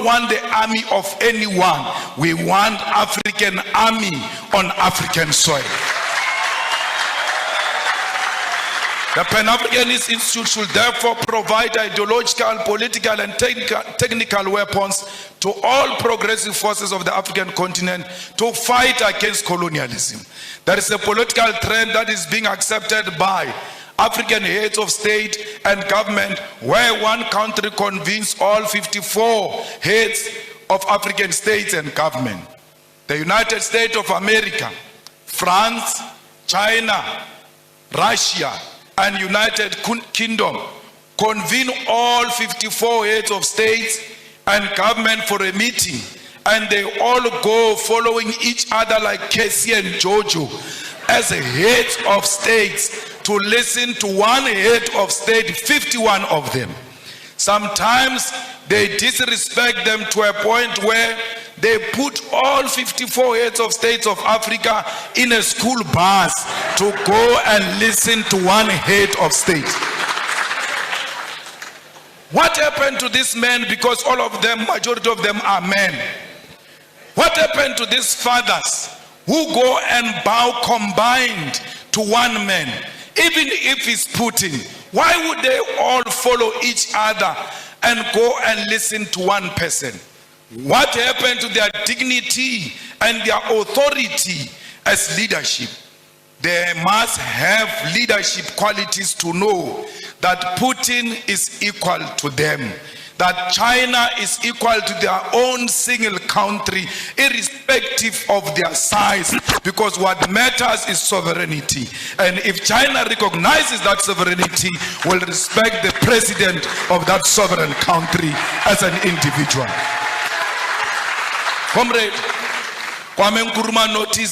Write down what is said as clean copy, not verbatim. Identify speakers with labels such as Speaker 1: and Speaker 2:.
Speaker 1: want the army of anyone. We want African army on African soil. The Pan-Africanist Institute should therefore provide ideological, political, and technical weapons to all progressive forces of the African continent to fight against colonialism. There is a political trend that is being accepted by African heads of state and government, where one country convenes all 54 heads of African states and government. The United States of America, France, China, Russia, and United Kingdom convene all 54 heads of states and government for a meeting, and they all go following each other like Casey and Jojo as heads of states to listen to one head of state, 51 of them. Sometimes they disrespect them to a point where they put all 54 heads of states of Africa in a school bus to go and listen to one head of state. What happened to these men? Because all of them, majority of them are men. What happened to these fathers who go and bow combined to one man? Even if it's Putin, why would they all follow each other and go and listen to one person? What happened to their dignity and their authority as leadership? They must have leadership qualities to know that Putin is equal to them, that China is equal to their own single country, irrespective of their size, because what matters is sovereignty. And if China recognizes that sovereignty, will respect the president of that sovereign country as an individual. Comrade Kwame Nkrumah noticed